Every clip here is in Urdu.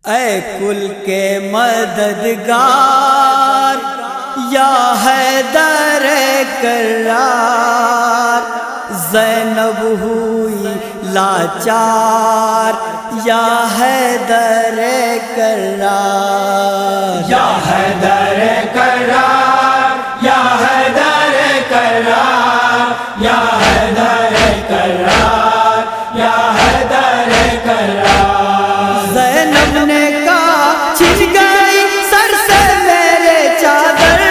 اے کل کے مددگار یا حیدر کرار، زینب ہوئی لاچار یا حیدر کرار، یا حیدر کرار، یا حیدر کرار، یا حیدر کرار، یا حیدر کرار۔ زینب نے کہا چھن گئی سر سے میرے چادر،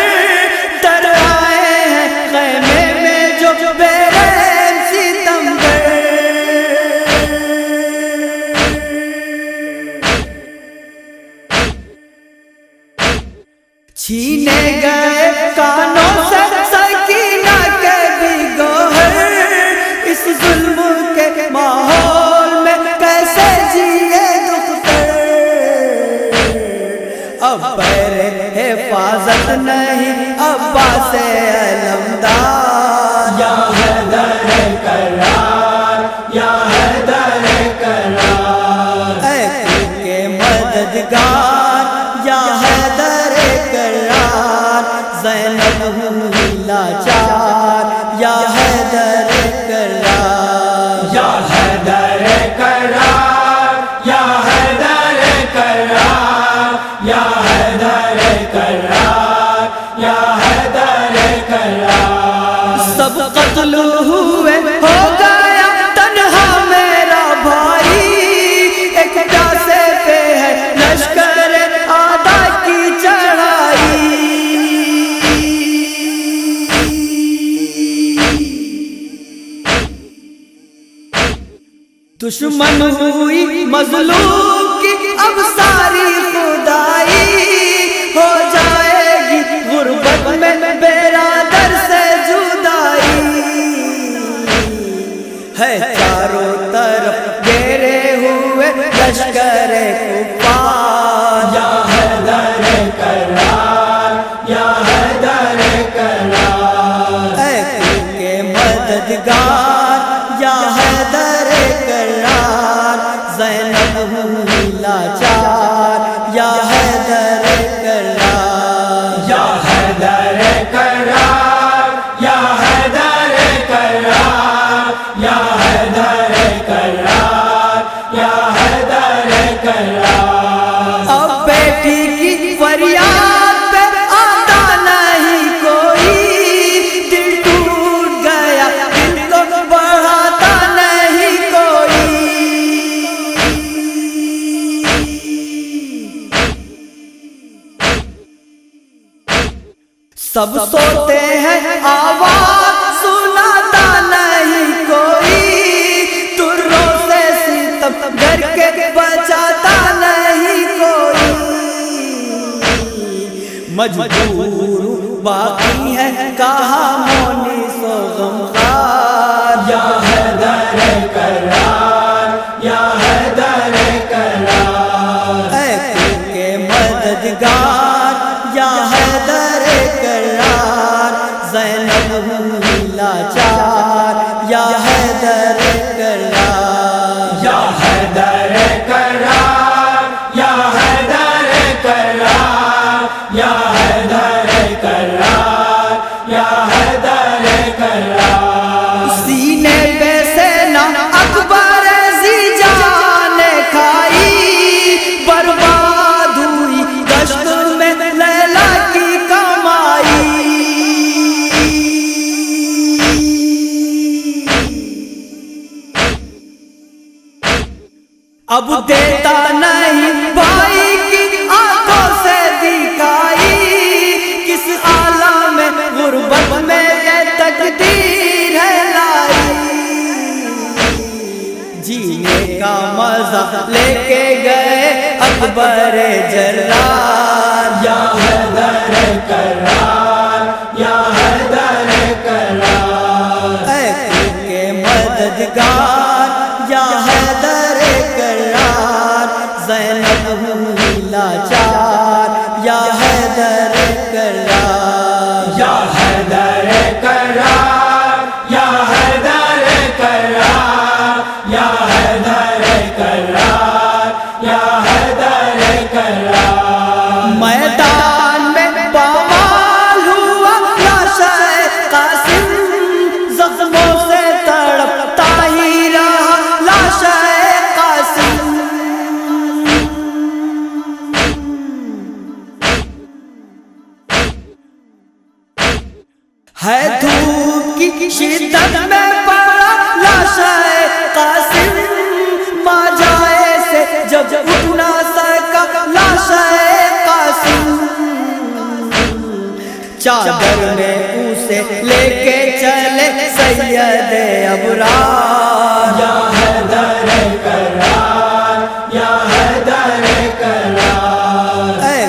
ڈر آئے ہیں خیمے میں جو بے رحم ستمگر، چھینے گئے کانوں سے سکینہ کے بھی گوہر، اس ظلم کے ماحول میں کیسے جیے دختر، اب بیر حفاظت نہیں عباس علمدار، یا حیدر کرار، یا حیدر کرار۔ اے کل کے مددگار یا حیدر کرار، زینب ہوئی لاچار یا حیدر کرار، یا حیدر کرار، یا حیدر کرار، یا حیدر کرار، یا حیدر کرار۔ سب قتل ہوئے ہو گیا تنہا میرا بھائی، ایک پیاسے پہ ہے لشکر آدھا کی چڑھائی، دشمن ہوئی مظلوم کی اب ساری خدائی، ہو جائے گی غربت میں برادر سے جدائی، ہے چاروں طرف گھیرے ہوئے لشکر کفار، یا حیدر کرار، یا حیدر کرار۔ اے کل کے مددگار یا حیدر کرار، زینب ہوئی لاچار یا حیدر کرار، یا حیدر کرار، یا حیدر کرار، یا حیدر کرار، یا حیدر کرار۔ اب بیٹی کی فریاد پہ آتا نہیں کوئی، دل ٹوٹ گیا دل کو بڑھاتا نہیں کوئی، سب سوتے ہیں آواز سناتا نہیں کوئی، دروں سے ستم گر کے بچاتا نہیں کوئی، مجبور باقی ہے کہاں مونس و غمخوار، یا حیدر کرار، یا حیدر کرار۔ اے کل کے مددگار یا حیدر کرار، زینب ہوئی لاچار یا حیدر کرار، یا حیدر کرار، یا حیدر کرار، یا حیدر کرار، یا حیدر کرار۔ سینے پہ سے نہ اکبر زی جان کھائی، برباد ہوئی دشت میں لیلا کی کمائی، اب دیتا نہیں بھائی کی آنکھوں سے دکھائی، کس عالم میں غربت میں یہ تقدیر ہے لائی، جینے کا مزہ لے کے گئے اکبر جرار، یا حیدر کرار، یا حیدر کرار۔ اے کل کے مددگار یا حیدر کرار، زینب ہوئی لاچار یا حیدر کرار، یا حیدر کرار، یا حیدر کرار، یا حیدر کرار، یا حیدر ہے دھوپ کی شدت میں پڑا لاشا قاسم، ماں جائے سے جب اٹھ نہ سکا لاشا قاسم، چادر میں اسے لے کے چلے سید ابرار، یا حیدر کرار، یا حیدر کرار، اے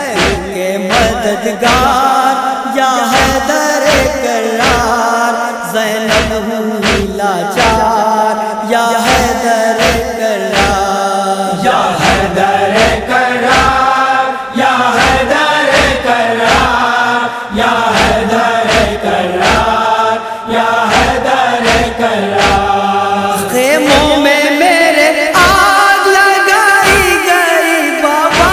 کے مددگار یا حیدر کرار، زینب ہوئی لاچار یا حیدر کرار، یا حیدر کرار، یا حیدر کرار، یا حیدر کرار، یا حیدر کرار، خیموں میں میرے آگ لگائی گئی بابا،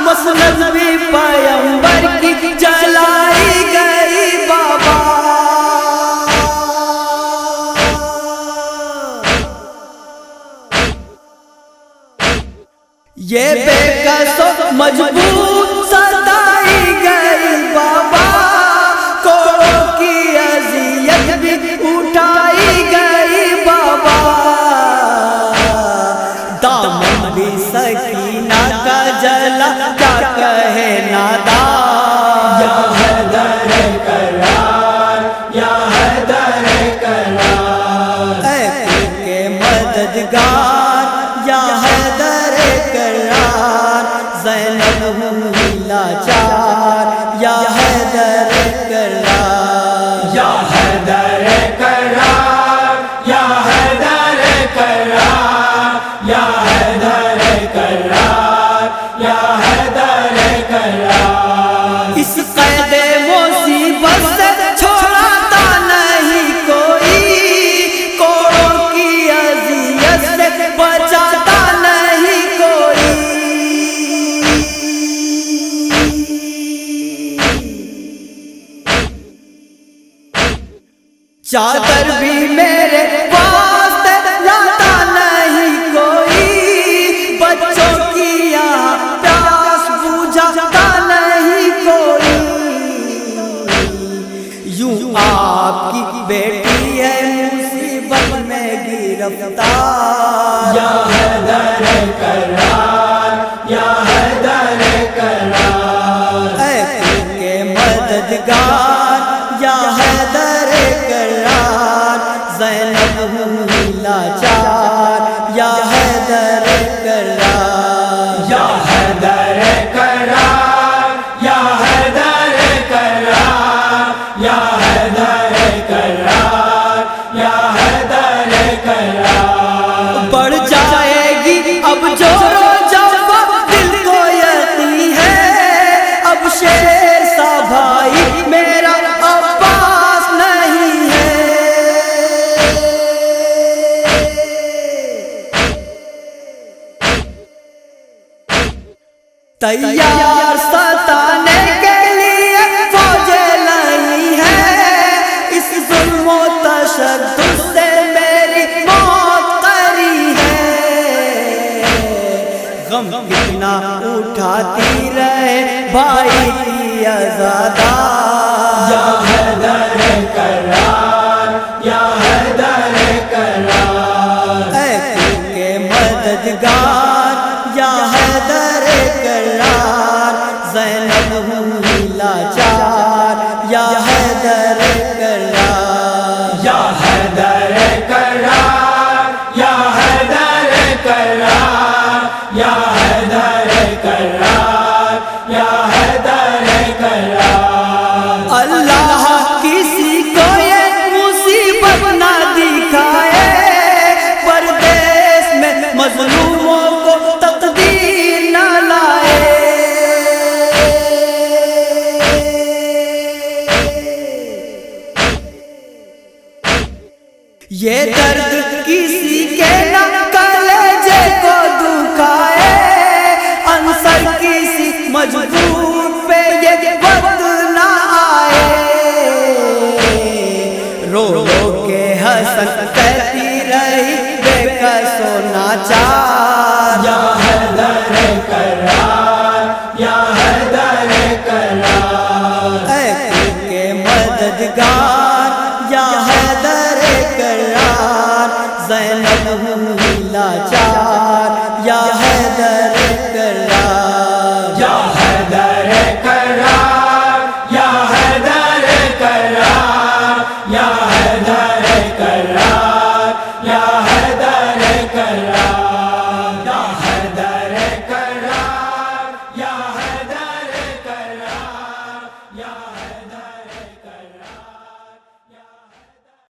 مسند بھی پیمبر کی جلائی گئی بابا، یہ بے کس و مجبور ستائی گئی بابا، کوڑوں کی اذیت بھی اٹھائی گئی بابا، دامن بھی سکینہ کا جلا کیا کہے نادان، یا حیدر کرار، یا حیدر کرار، اے کے مددگار یا حیدر کرار، زینب ہوئی لاچار یا حیدر کرار، یا حیدر کرار، یا حیدر کرار، یا حیدر کرار، یا حیدر کرار، اس قید مصیبت سے چھوڑاتا نہیں کوئی، کوڑوں کی اذیت سے بچاتا نہیں کوئی، چادر بھی میرے واسطے لاتا نہیں کوئی، بچوں کی یہاں پیاس بجھاتا نہیں کوئی، یوں آپ کی بیٹی ہے مصیبت میں گرفتار، یا حیدر کرار، یا حیدر کرار، اے کے مددگار یا حیدر کرار، زینب ہوئی لاچار یا حیدر کرار، یا حیدر کرار، یا حیدر کرار، یا حیدر کرار، یا حیدر کرار، بڑھ جائے گی اب جورو جب دل کو یقین ہے، اب شیر سا بھائی میرا عباس نہیں ہے، تیار ستانے کے لیے فوجیں لائی ہے، اس ظلم و تشدد سے میری موت قری ہے، غم کتنا اٹھاتی رہے بھائی کی عزادار، یا حیدر کرار، یا حیدر کرار، اے کے مددگار یا حیدر کرار، زینب ہوئی لاچار یا حیدر کرار، یا حیدر کرار، یا حیدر کرار، یا حیدر کرار، یا حیدر کرار، اللہ کسی کو یہ مصیبت نہ دکھائے، پردیس میں مظلوموں کو تقدیر نہ لائے، یہ درد کسی کے نہ کلیجے کو دکھائے، عنصر کسی مجبور پہ یہ وقت نہ آئے، رو رو کے حسن کہتی رہی بے کس و ناچار، یا حیدر کرار، یا حیدر کرار، اے کے مددگار ہم ہی لاچار یا حیدر کرار یا حیدر کرار یا حیدر کرار یا حیدر کرار یا